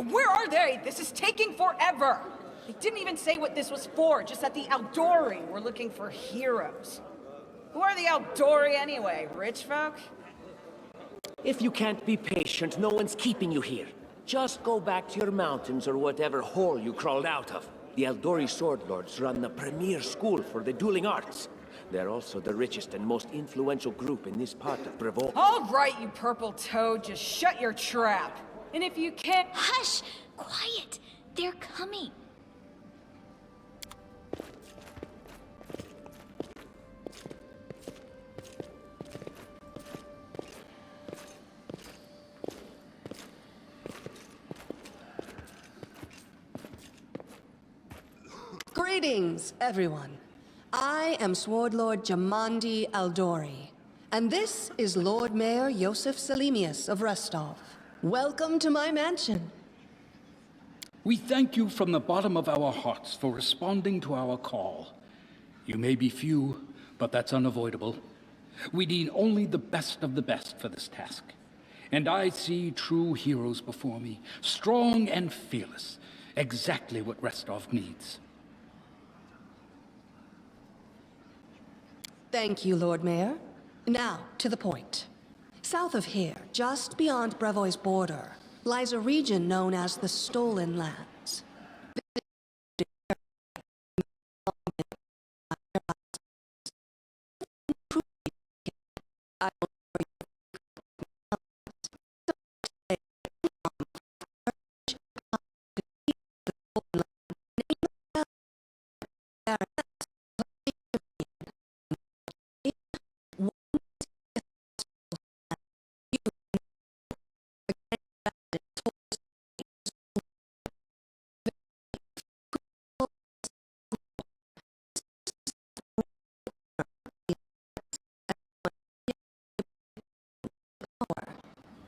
Where are they? This is taking forever! They didn't even say what this was for, just that the Eldori were looking for heroes. Who are the Eldori anyway? Rich folk? If you can't be patient, no one's keeping you here. Just go back to your mountains or whatever hole you crawled out of. The Eldori Sword Lords run the premier school for the dueling arts. They're also the richest and most influential group in this part of Brevoort. All right, you purple toad, just shut your trap. And if you can't— Hush! Quiet! They're coming. Greetings, everyone. I am Sword Lord Jamandi Aldori, and this is Lord Mayor Yosef Salimius of Restov. Welcome to my mansion. We thank you from the bottom of our hearts for responding to our call. You may be few, but that's unavoidable. We need only the best of the best for this task. And I see true heroes before me, strong and fearless, exactly what Restov needs. Thank you, Lord Mayor. Now, to the point. South of here, just beyond Brevoy's border, lies a region known as the Stolen Lands.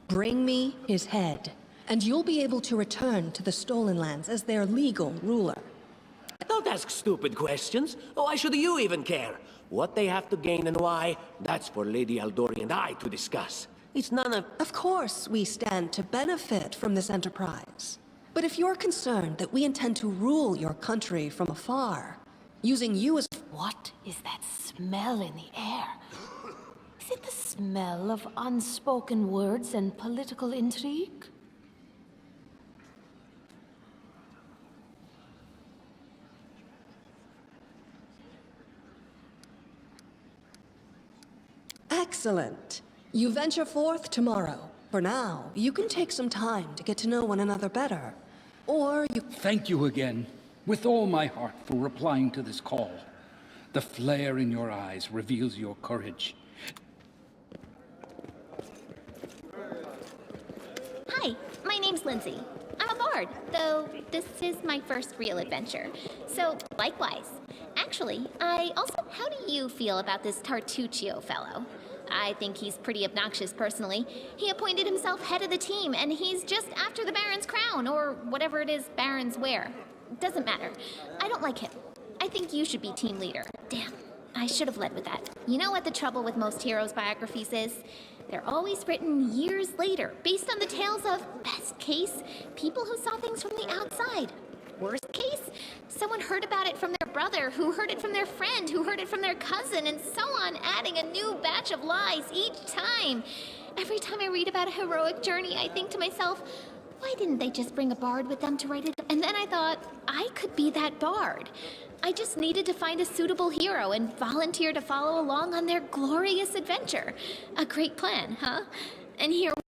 Bring me his head, and you'll be able to return to the Stolen Lands as their legal ruler. Don't ask stupid questions. Why should you even care? What they have to gain and why, that's for Lady Aldori and I to discuss. It's none of— Of course we stand to benefit from this enterprise. But if you're concerned that we intend to rule your country from afar, using you as— What is that smell in the air? Is it the smell of unspoken words and political intrigue? Excellent. You venture forth tomorrow. For now, you can take some time to get to know one another better. Or you— Thank you again, with all my heart, for replying to this call. The flare in your eyes reveals your courage. Hi, my name's Lindsay. I'm a bard, though this is my first real adventure. So, likewise. Actually, how do you feel about this Tartuccio fellow? I think he's pretty obnoxious personally. He appointed himself head of the team, and he's just after the Baron's crown, or whatever it is Barons wear. Doesn't matter. I don't like him. I think you should be team leader. Damn, I should have led with that. You know what the trouble with most heroes' biographies is? They're always written years later, based on the tales of, best case, people who saw things from the outside. Worst case, someone heard about it from their brother, who heard it from their friend, who heard it from their cousin, and so on, adding a new batch of lies each time. Every time I read about a heroic journey, I think to myself, why didn't they just bring a bard with them to write it? And then I thought, I could be that bard. I just needed to find a suitable hero and volunteer to follow along on their glorious adventure. A great plan, huh? And here we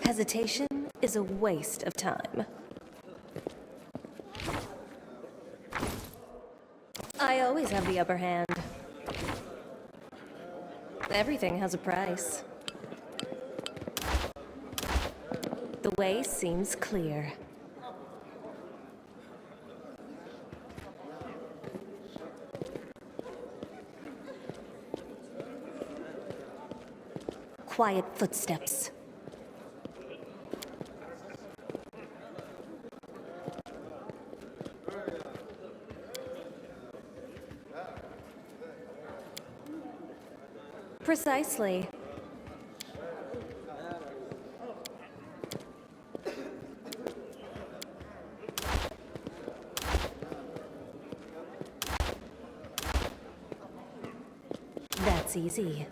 Hesitation is a waste of time. I always have the upper hand. Everything has a price. The way seems clear. Quiet footsteps. Precisely. That's easy.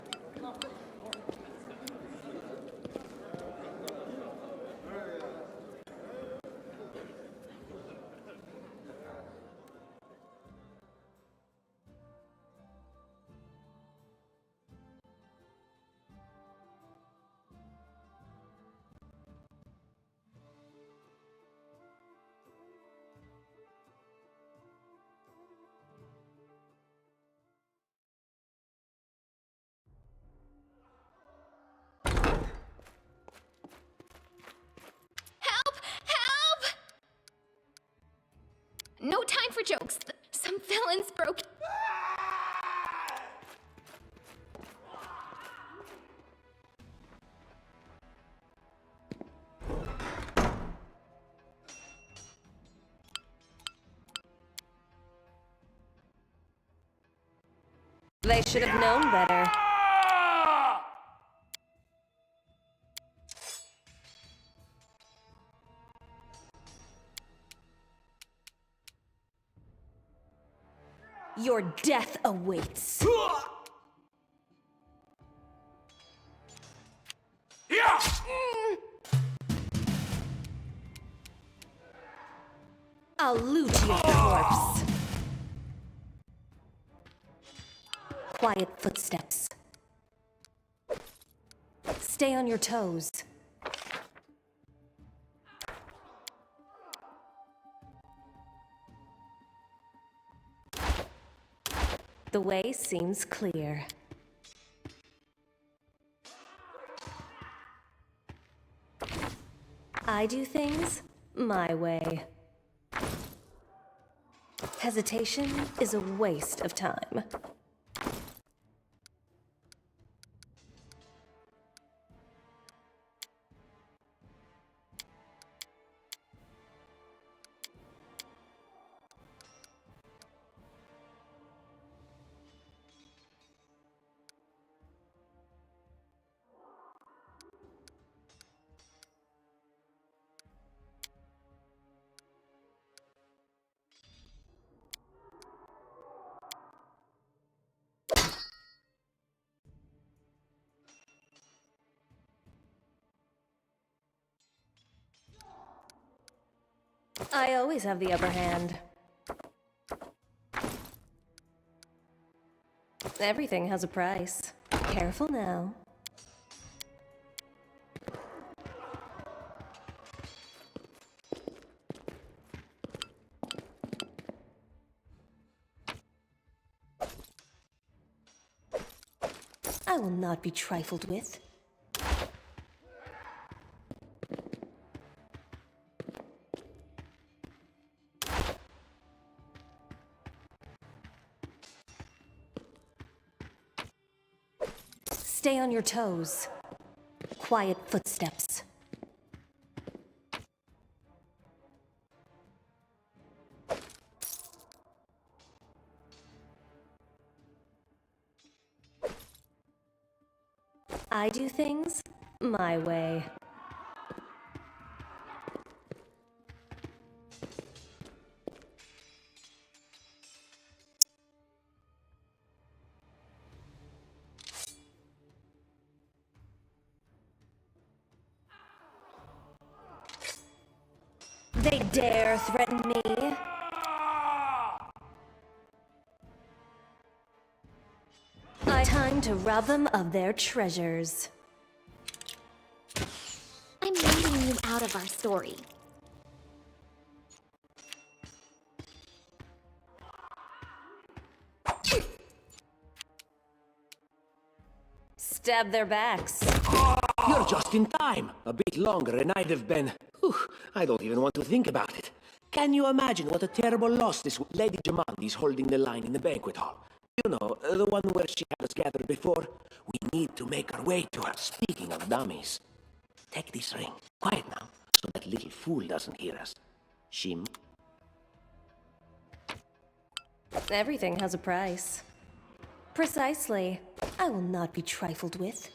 No time for jokes. Some villains broke. They should have known better. Your death awaits. I'll loot your corpse. Quiet footsteps. Stay on your toes. The way seems clear. I do things my way. Hesitation is a waste of time. I always have the upper hand. Everything has a price. Careful now. I will not be trifled with. Stay on your toes. Quiet footsteps. I do things my way. They dare threaten me. Time to rob them of their treasures. I'm not out of our story. Stab their backs. You're just in time. A bit longer and I'd have been... Whew, I don't even want to think about it. Can you imagine what a terrible loss this... Lady Jamandi's holding the line in the banquet hall. You know, the one where she had us gathered before. We need to make our way to her. Speaking of dummies. Take this ring. Quiet now, so that little fool doesn't hear us. Shim. Everything has a price. Precisely. I will not be trifled with.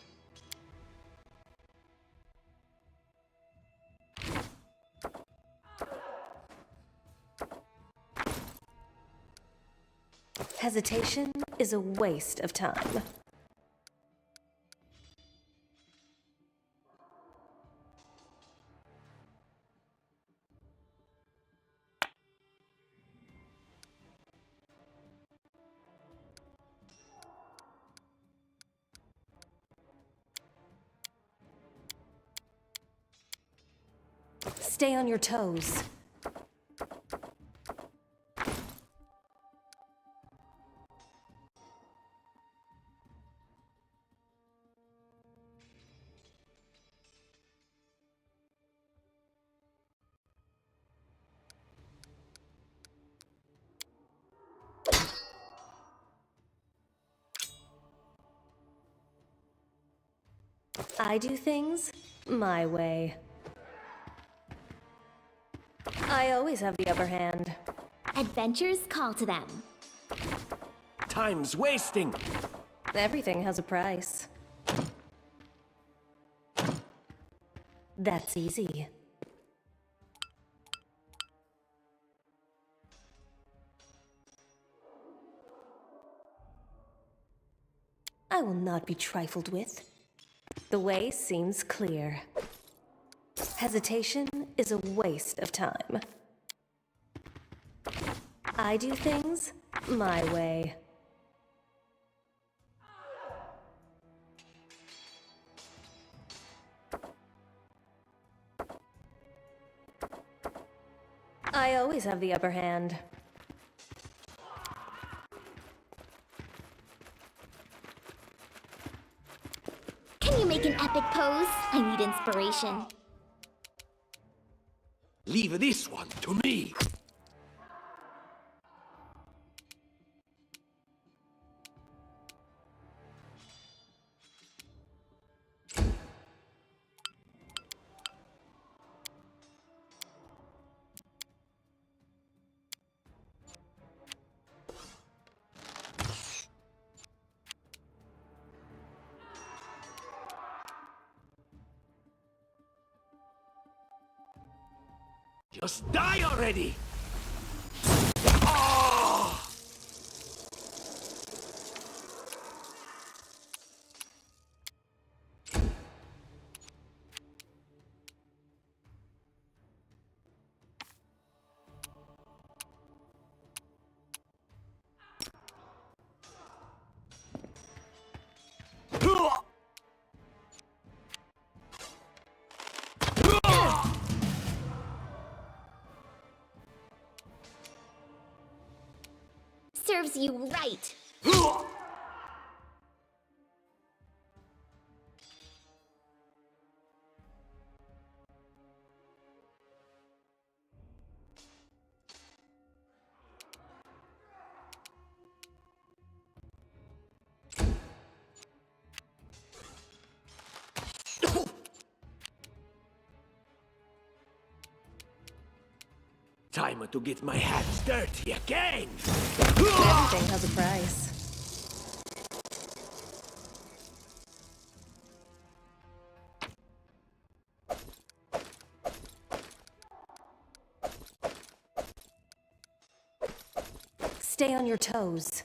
Hesitation is a waste of time. Stay on your toes. I do things my way. I always have the upper hand. Adventures call to them. Time's wasting. Everything has a price. That's easy. I will not be trifled with. The way seems clear. Hesitation is a waste of time. I do things my way. I always have the upper hand. Can you make an epic pose? I need inspiration. Leave this one to me. Just die already! Ah! Serves you right. Time to get my hands dirty again! Everything has a price. Stay on your toes.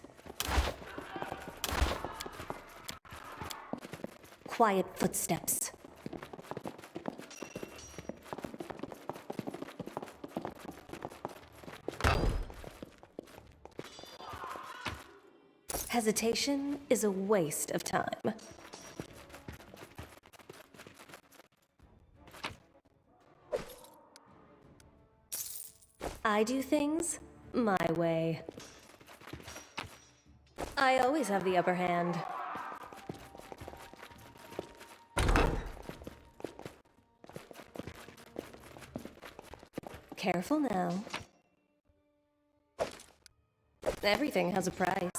Quiet footsteps. Hesitation is a waste of time. I do things my way. I always have the upper hand. Careful now. Everything has a price.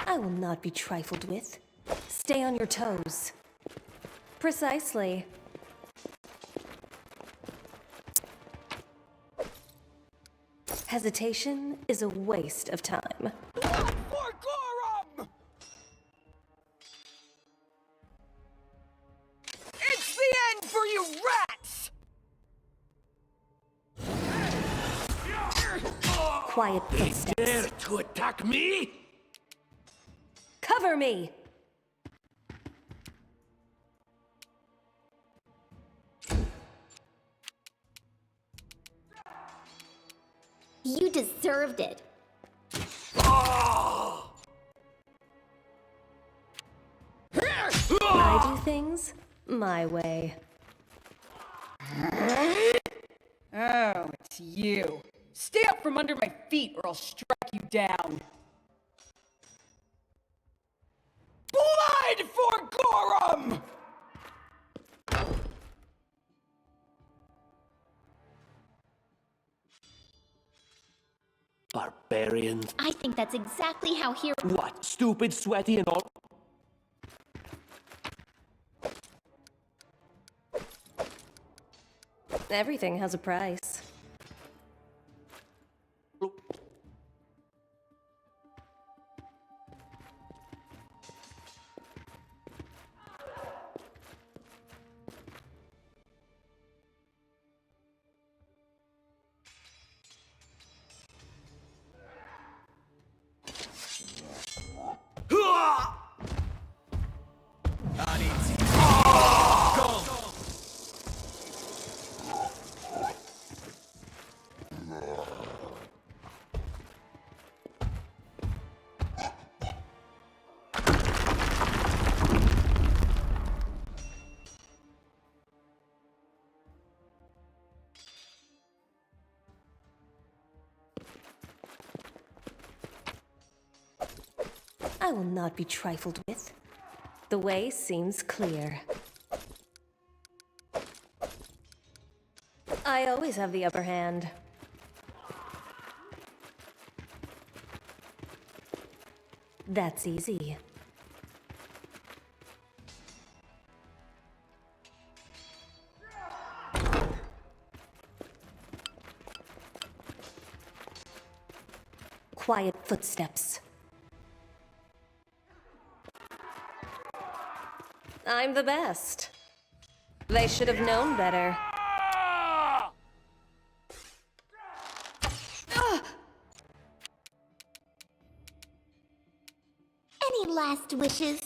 I will not be trifled with. Stay on your toes. Precisely. Hesitation is a waste of time. For Gorum! It's the end for you rats! Quiet footsteps. Dare to attack me? Cover me! You deserved it. I do things my way. Oh, it's you. Stay up from under my feet or I'll strike you down. Blood for Gorum! Barbarians. I think that's exactly how heroes. What? Stupid, sweaty, and all? Everything has a price. I will not be trifled with. The way seems clear. I always have the upper hand. That's easy. Quiet footsteps. I'm the best. They should have known better. Any last wishes?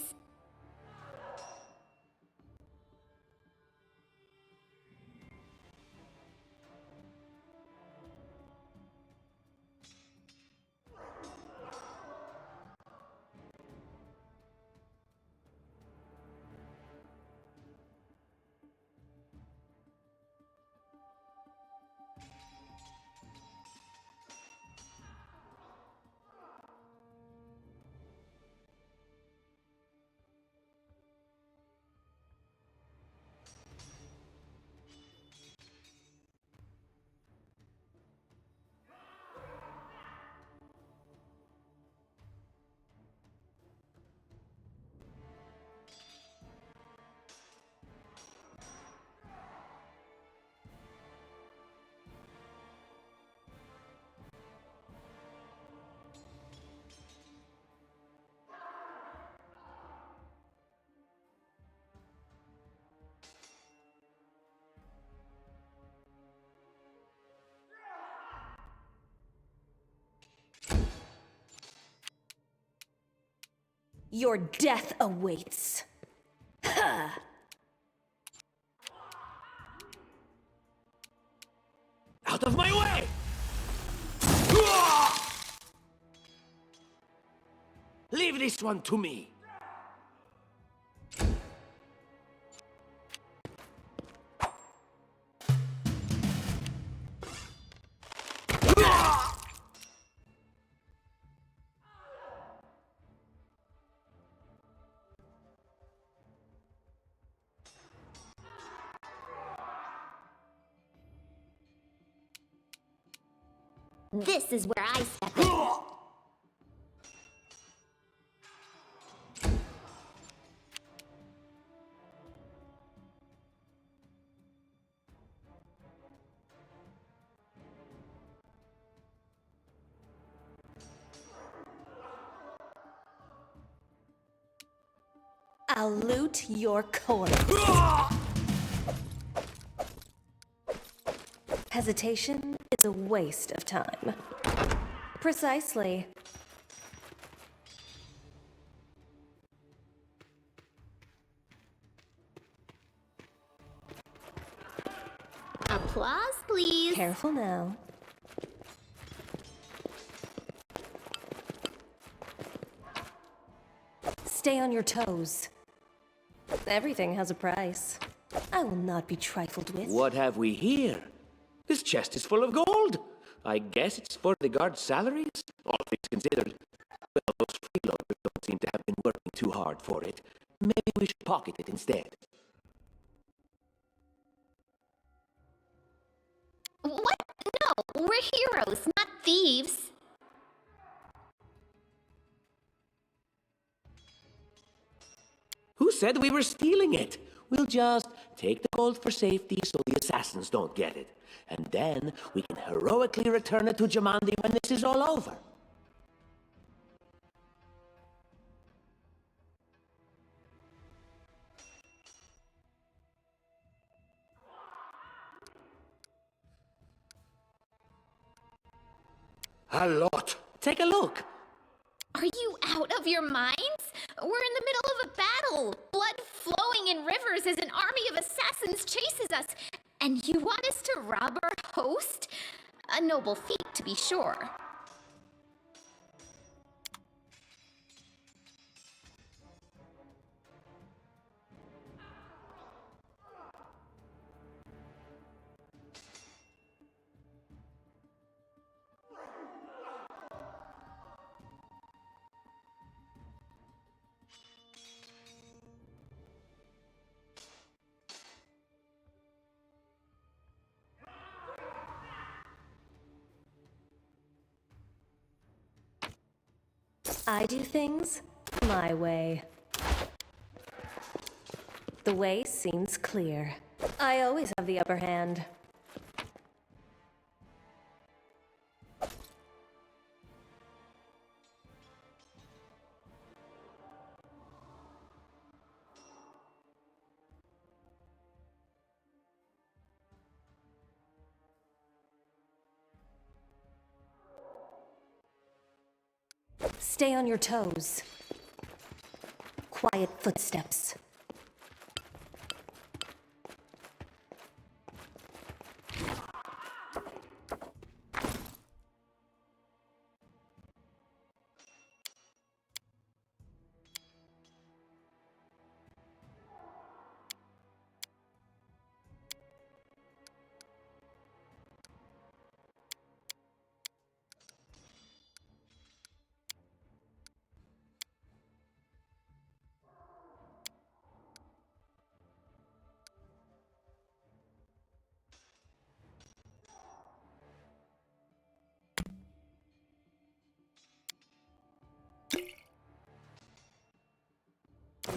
Your death awaits. Ha! Out of my way! Leave this one to me. This is where I step in. I'll loot your corner. Hesitation is a waste of time. Precisely. Applause, please. Careful now. Stay on your toes. Everything has a price. I will not be trifled with. What have we here? This chest is full of gold. I guess it's for the guards' salaries, all things considered. Well, those freeloaders don't seem to have been working too hard for it. Maybe we should pocket it instead. What? No, we're heroes, not thieves. Who said we were stealing it? We'll just take the gold for safety so the assassins don't get it. And then we can heroically return it to Jamandi when this is all over. A lot. Take a look. Are you out of your minds? We're in the middle of a battle. Blood flowing in rivers as an army of assassins chases us. And you want us to rob our host? A noble feat, to be sure. I do things my way. The way seems clear. I always have the upper hand. Stay on your toes. Quiet footsteps.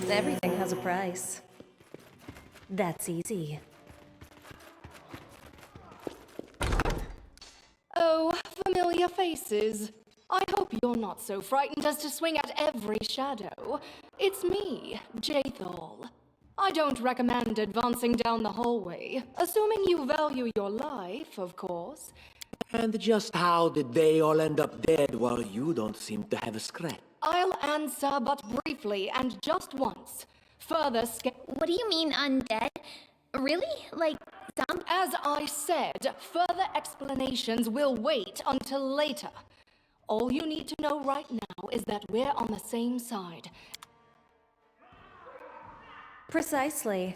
Everything has a price. That's easy. Oh, familiar faces. I hope you're not so frightened as to swing at every shadow. It's me, Jathal. I don't recommend advancing down the hallway, assuming you value your life, of course. And just how did they all end up dead while you don't seem to have a scratch? I'll answer but briefly and just once. Further What do you mean undead? Really? Like some? As I said, further explanations will wait until later. All you need to know right now is that we're on the same side. Precisely.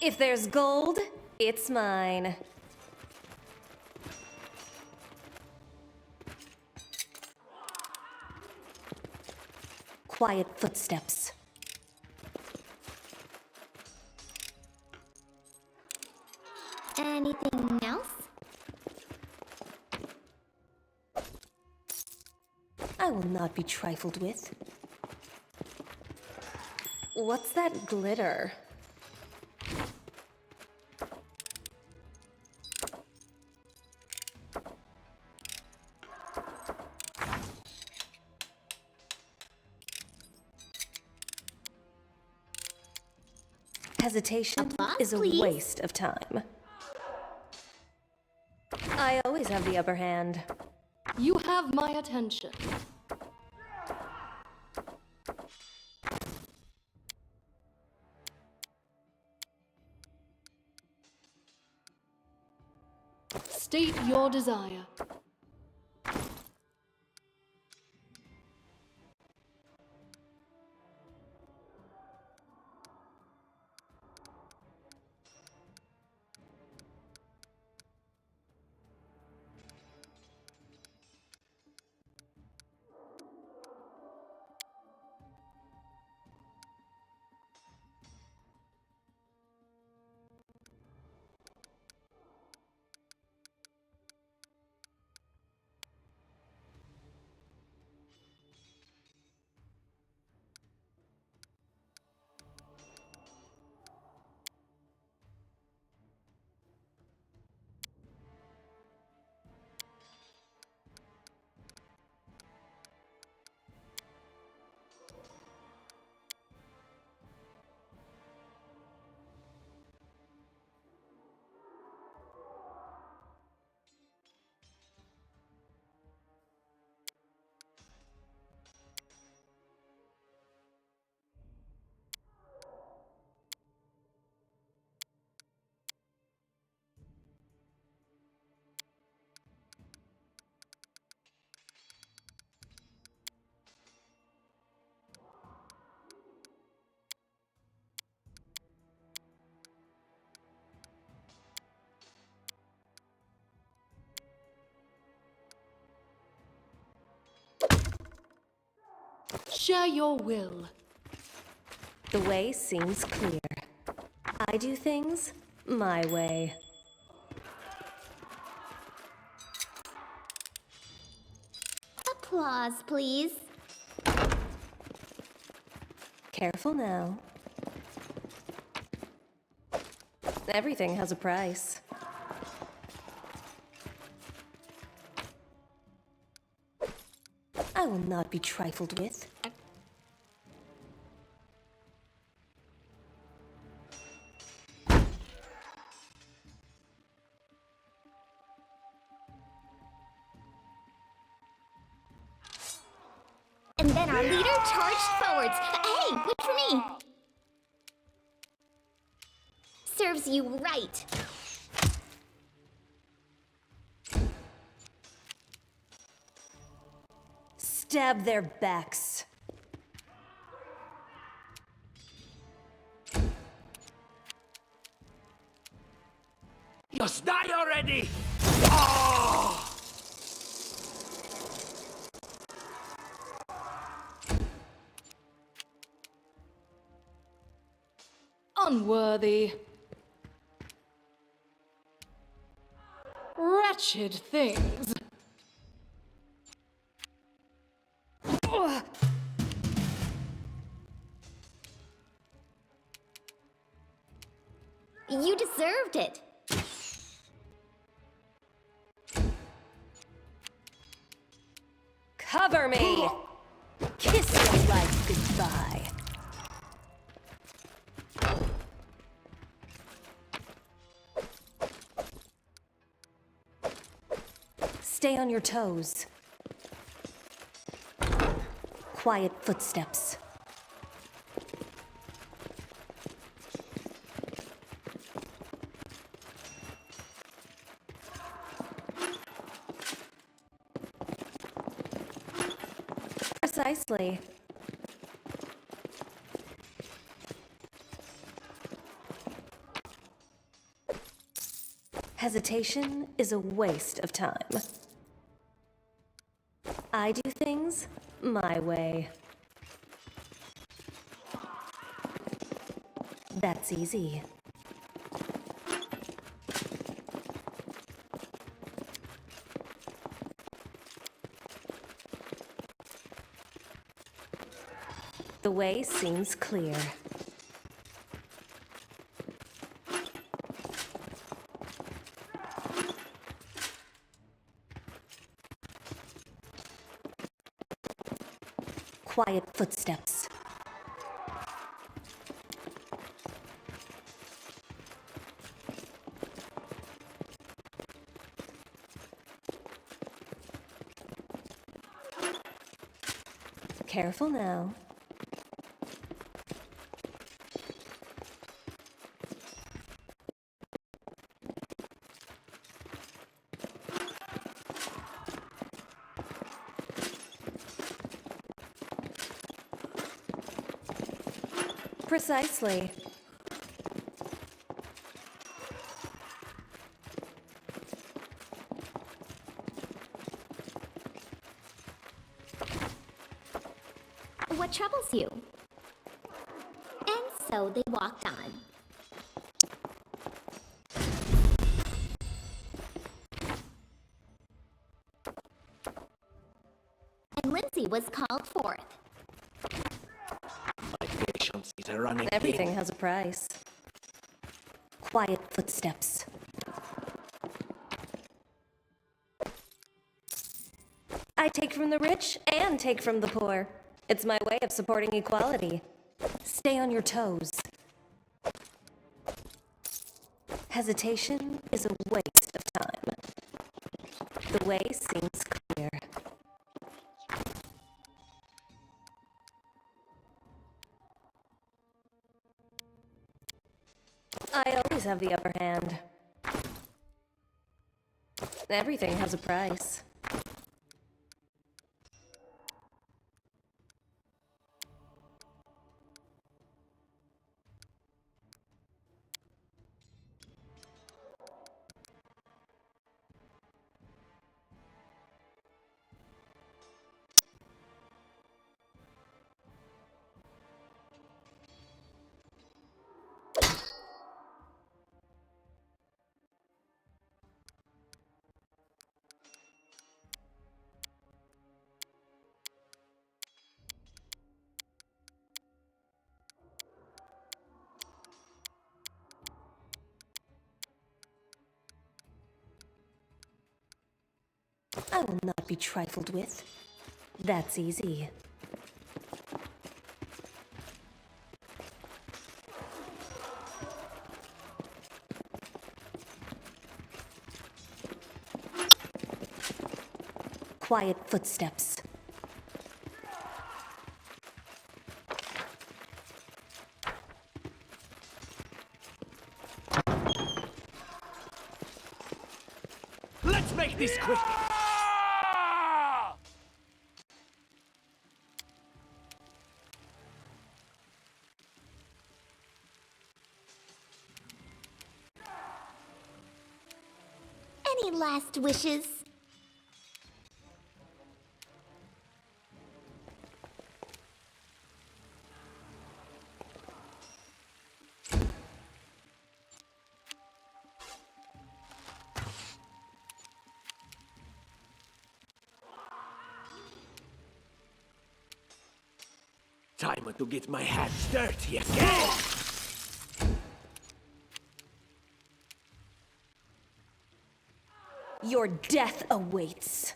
If there's gold, it's mine. Quiet footsteps. Anything else? I will not be trifled with. What's that glitter? Hesitation Applause, is a please. waste of time. I always have the upper hand. You have my attention. State your desire. Share your will. The way seems clear. I do things my way. Applause, please. Careful now. Everything has a price. I will not be trifled with. And then our leader charged forwards. Hey, wait for me! Serves you right. Stab their backs. Just die already! Oh! Unworthy. Wretched things. You deserved it. Cover me! Kiss your life goodbye. Stay on your toes. Quiet footsteps. Precisely. Hesitation is a waste of time. I do things my way. That's easy. The way seems clear. Quiet footsteps. Careful now. Precisely. What troubles you? And so they walked on. And Lindsay was called forth. My patience is running Everything thin. has a price. Quiet footsteps. I take from the rich and take from the poor. It's my way of supporting equality. Stay on your toes. Hesitation is a waste of time. The way seems clear. I always have the upper hand. Everything has a price. I will not be trifled with. That's easy. Quiet footsteps. Let's make this quick! Any last wishes? Time to get my hands dirty again! Your death awaits.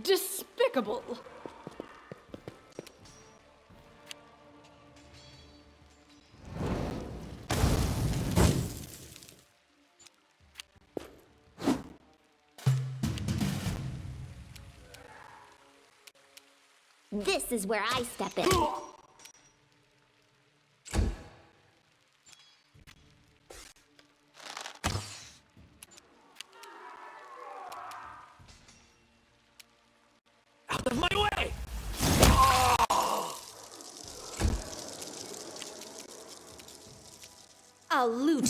Despicable! This is where I step in.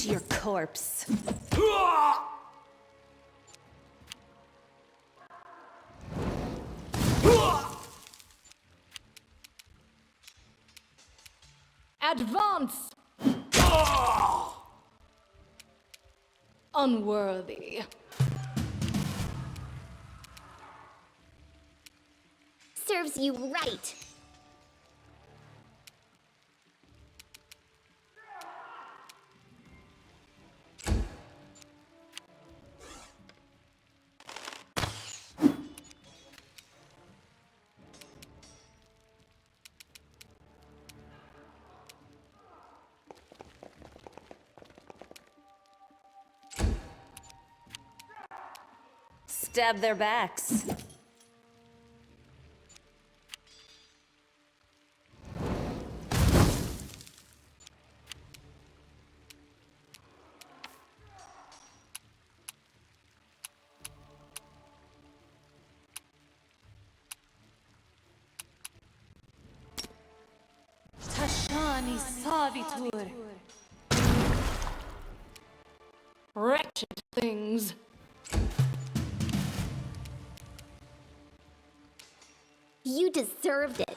Eat your corpse. Advance! Unworthy. Serves you right. Stab their backs. Tashani Savitur. Wretched things. You deserved it.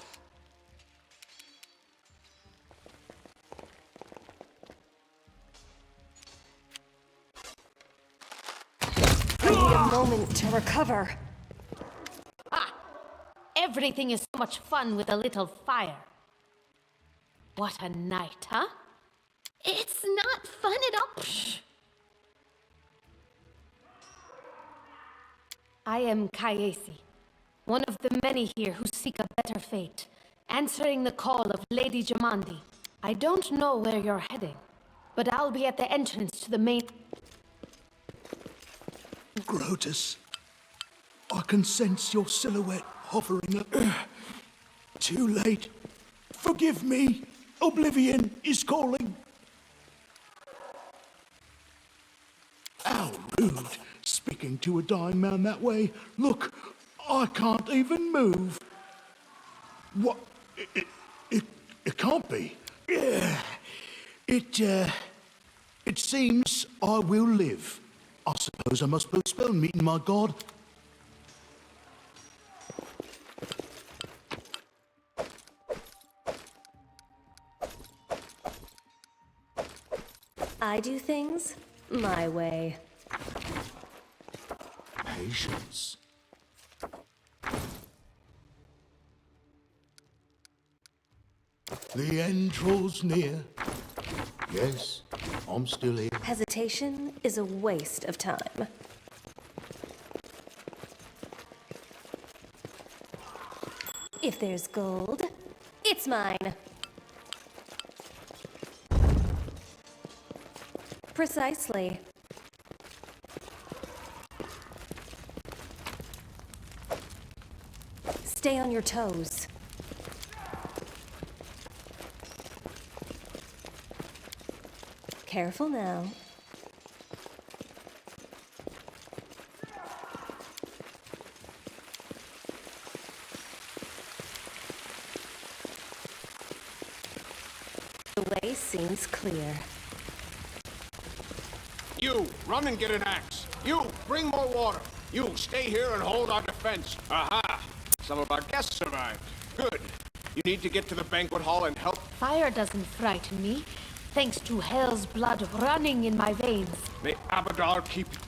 I need a moment to recover. Everything is so much fun with a little fire. What a night, huh? It's not fun at all. Shh. I am Kayesi, one of the many here who seek a better fate, answering the call of Lady Jamandi. I don't know where you're heading, but I'll be at the entrance to the main... Grotus, I can sense your silhouette hovering up. Too late. Forgive me. Oblivion is calling. How rude, speaking to a dying man that way. Look, I can't even move. What? It can't be. Yeah. It seems I will live. I suppose I must postpone meeting my god. I do things my way. Patience. The end draws near. Yes, I'm still here. Hesitation is a waste of time. If there's gold, it's mine. Precisely. Stay on your toes. Careful now. The way seems clear. You, run and get an axe. You, bring more water. You, stay here and hold our defense. Aha! Some of our guests survived. Good. You need to get to the banquet hall and help. Fire doesn't frighten me, thanks to hell's blood running in my veins. May Abadar keep you.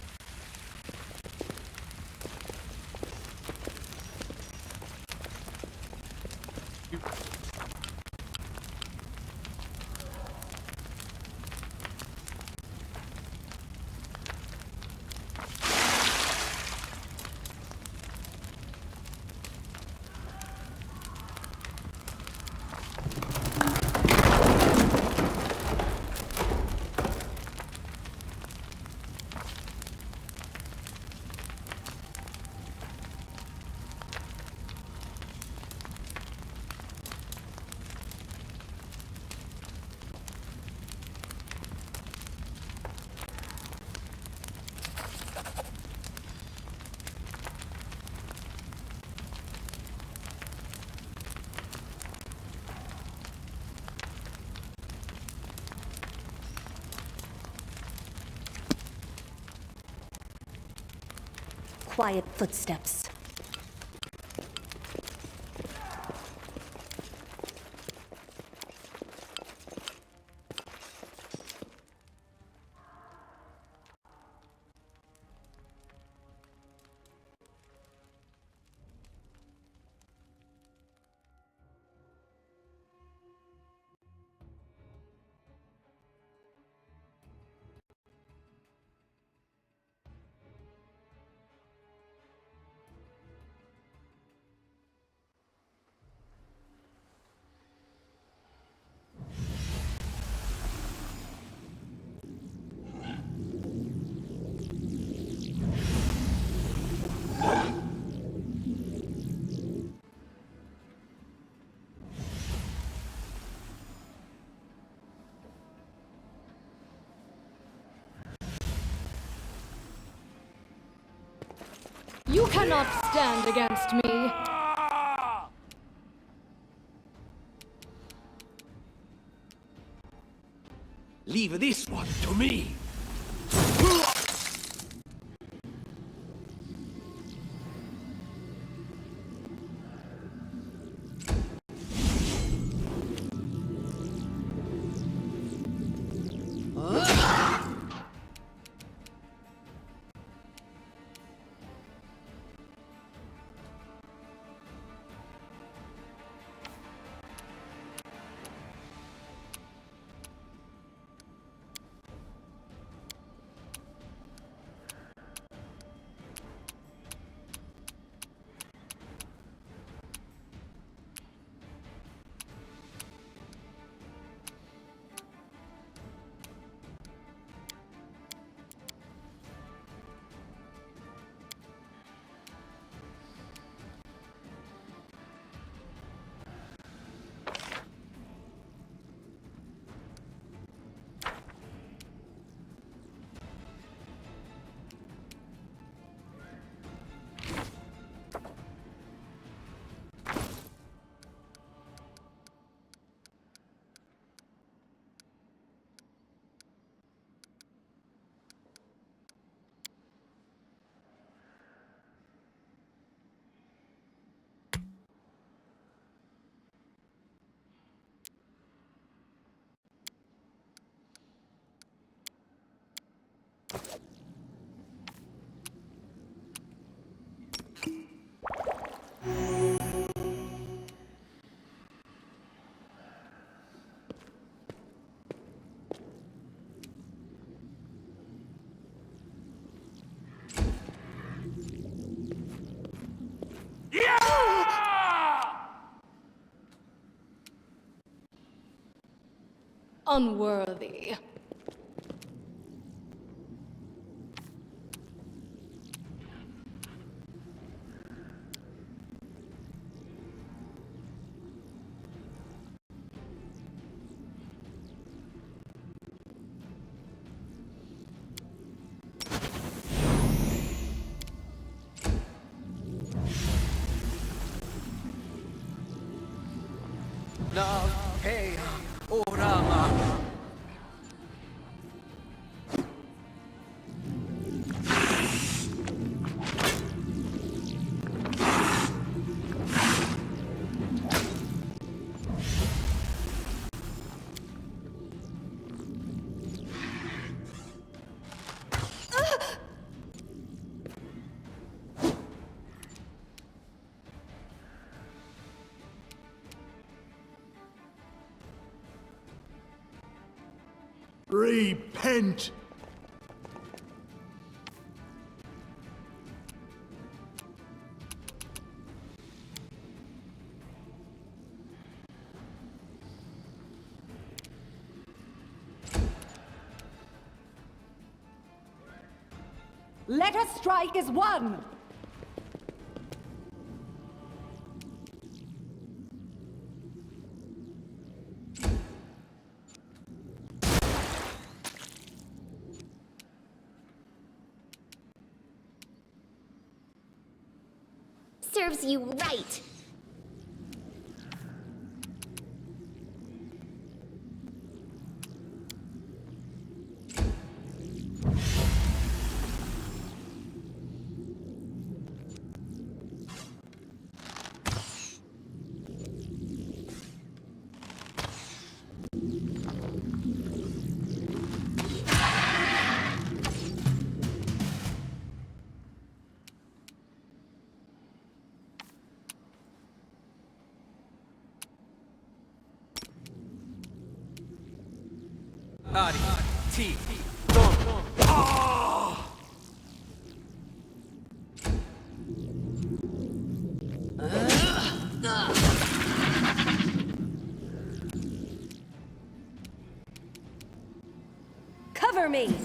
quiet footsteps. You cannot stand against me. Leave this one to me. Unworthy. Hey, Orama. Repent! Let us strike as one! Serves you right. Ari, T, Don. Cover me!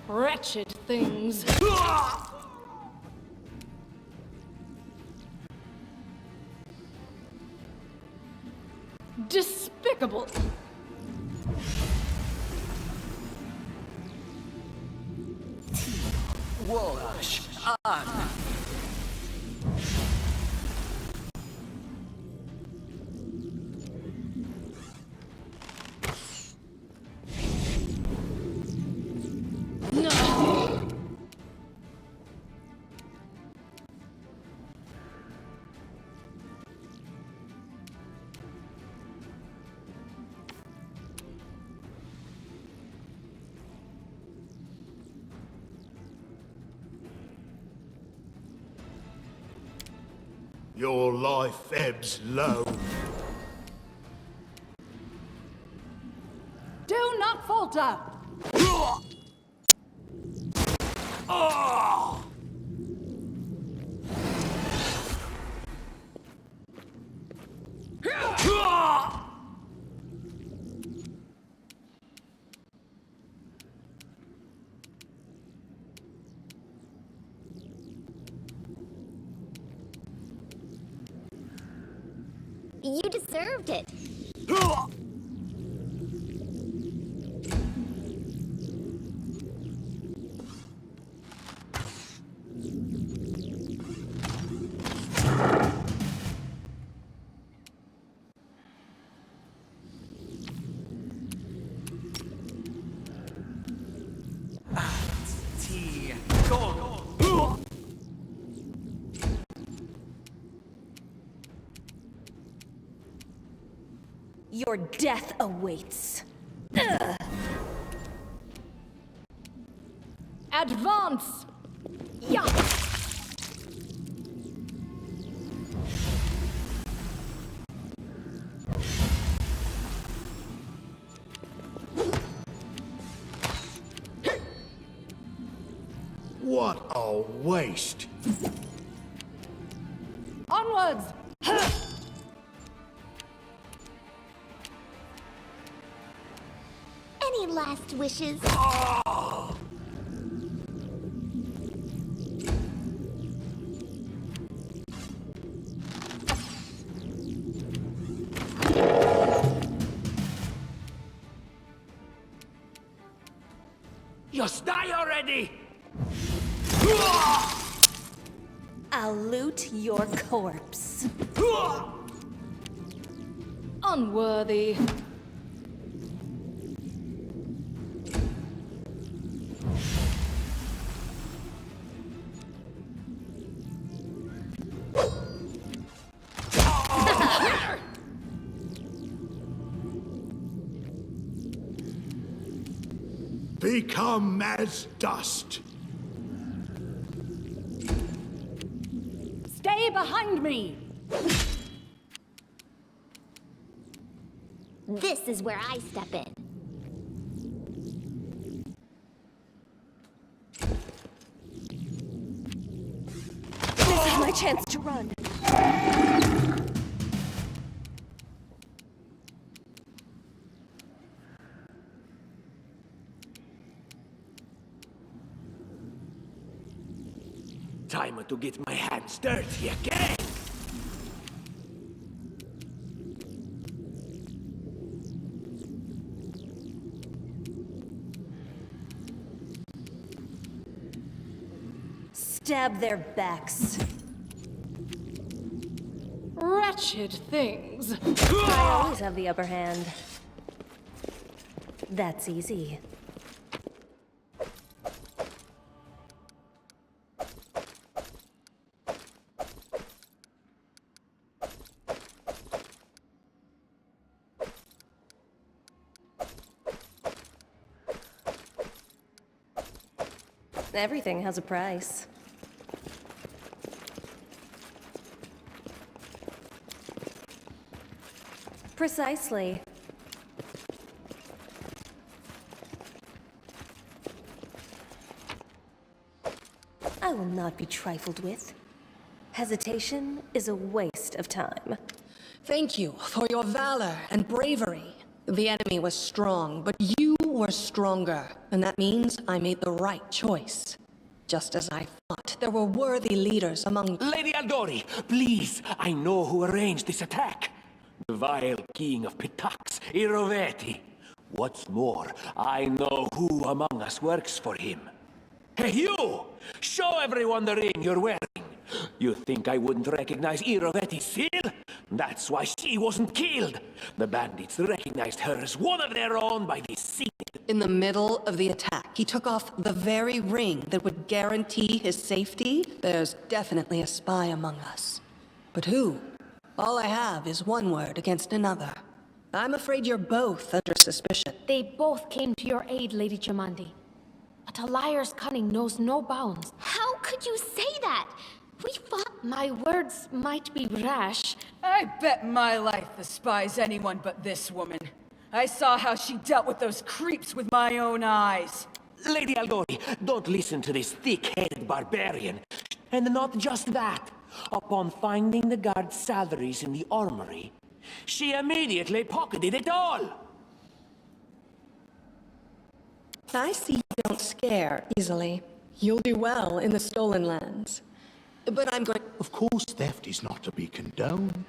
Wretched things. Despicable. Wash. Your life ebbs low. Do not falter! You deserved it. T, Don. Your death awaits. Advance! Yeah! What a waste. Onwards! Any last wishes? Just die already! I'll loot your corpse. Unworthy. Become as dust. Stay behind me! This is where I step in. This is my chance to run. Time to get my hands dirty again! Stab their backs. Wretched things. I always have the upper hand. That's easy. Everything has a price. Precisely. I will not be trifled with. Hesitation is a waste of time. Thank you for your valor and bravery. The enemy was strong, but you were stronger, and that means I made the right choice. Just as I thought, there were worthy leaders among— Lady Aldori, please, I know who arranged this attack. The vile king of Pitax, Iroveti. What's more, I know who among us works for him. Hey, you! Show everyone the ring you're wearing. You think I wouldn't recognize Iroveti's seal? That's why she wasn't killed. The bandits recognized her as one of their own by this seal. In the middle of the attack, he took off the very ring that would guarantee his safety. There's definitely a spy among us. But who? All I have is one word against another. I'm afraid you're both under suspicion. They both came to your aid, Lady Jamandi. But a liar's cunning knows no bounds. How could you say that? We fought. My words might be rash. I bet my life the spy's anyone but this woman. I saw how she dealt with those creeps with my own eyes. Lady Aldori, don't listen to this thick-headed barbarian. And not just that. Upon finding the guards' salaries in the armory, she immediately pocketed it all. I see you don't scare easily. You'll do well in the Stolen Lands. But I'm going— Of course, theft is not to be condoned.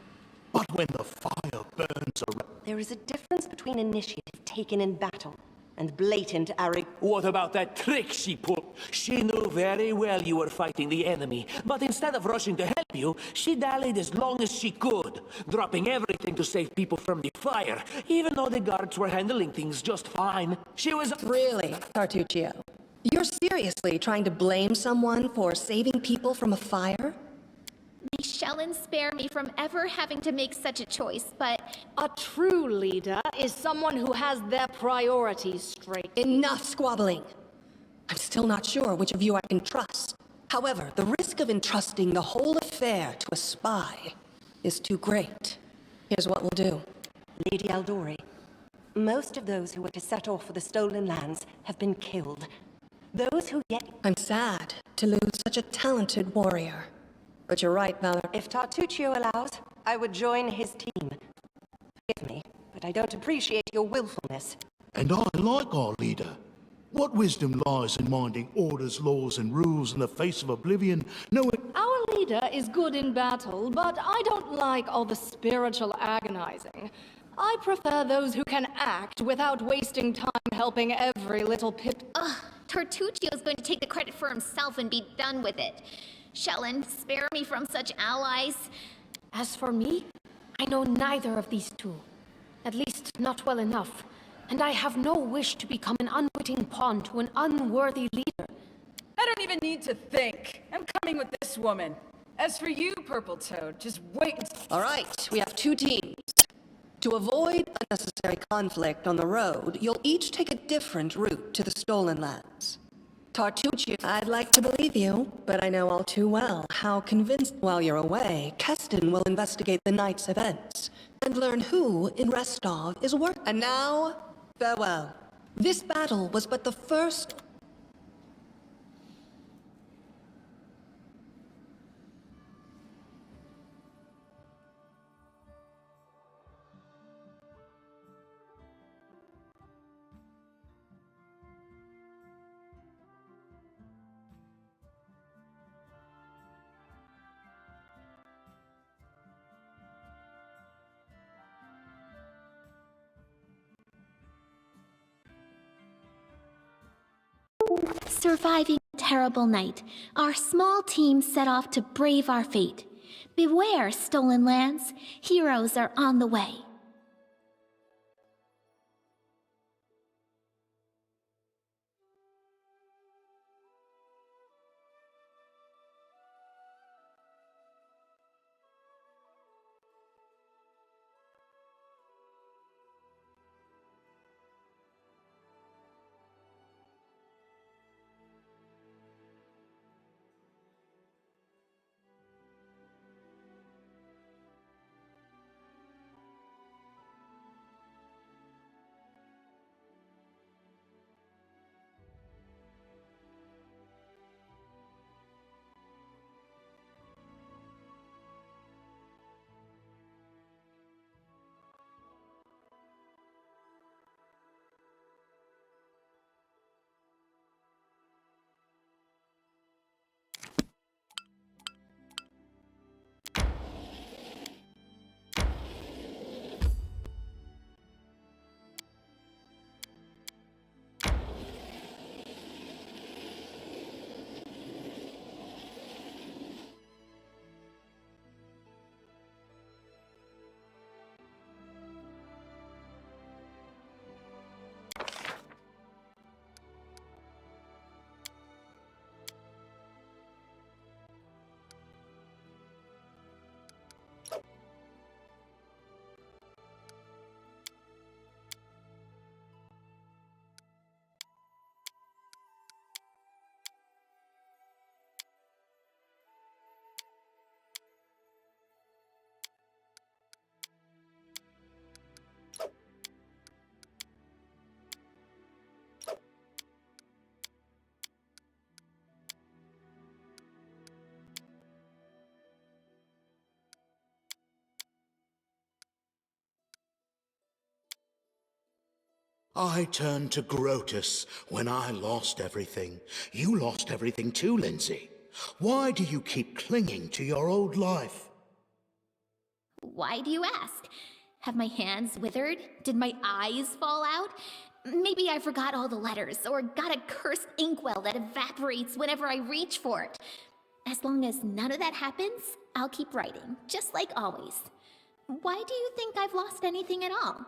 But when the fire burns around— There is a difference between initiative taken in battle and blatant arrogance. What about that trick she pulled? She knew very well you were fighting the enemy, but instead of rushing to help you, she dallied as long as she could, dropping everything to save people from the fire, even though the guards were handling things just fine. She was— Really, Tartuccio? You're seriously trying to blame someone for saving people from a fire? May Shellen spare me from ever having to make such a choice, but A true leader is someone who has their priorities straight. Enough squabbling. I'm still not sure which of you I can trust. However, the risk of entrusting the whole affair to a spy is too great. Here's what we'll do. Lady Aldori, most of those who were to set off for the Stolen Lands have been killed. Those who yet— I'm sad to lose such a talented warrior. But you're right, Valor. If Tartuccio allows, I would join his team. Forgive me, but I don't appreciate your willfulness. And I like our leader. What wisdom lies in minding orders, laws, and rules in the face of oblivion, knowing— Our leader is good in battle, but I don't like all the spiritual agonizing. I prefer those who can act without wasting time helping every little pip. Tartuccio's going to take the credit for himself and be done with it. Shellen, spare me from such allies. As for me, I know neither of these two. At least, not well enough. And I have no wish to become an unwitting pawn to an unworthy leader. I don't even need to think. I'm coming with this woman. As for you, Purple Toad, just wait and— All right, we have two teams. To avoid unnecessary conflict on the road, you'll each take a different route to the Stolen Lands. Tartuccio, I'd like to believe you, but I know all too well how convinced— While you're away, Keston will investigate the night's events and learn who in Restov is And now, farewell. This battle was but the first— Surviving a terrible night, our small team set off to brave our fate. Beware, Stolen Lands. Heroes are on the way. I turned to Grotus when I lost everything. You lost everything too, Lindsay. Why do you keep clinging to your old life? Why do you ask? Have my hands withered? Did my eyes fall out? Maybe I forgot all the letters, or got a cursed inkwell that evaporates whenever I reach for it. As long as none of that happens, I'll keep writing, just like always. Why do you think I've lost anything at all?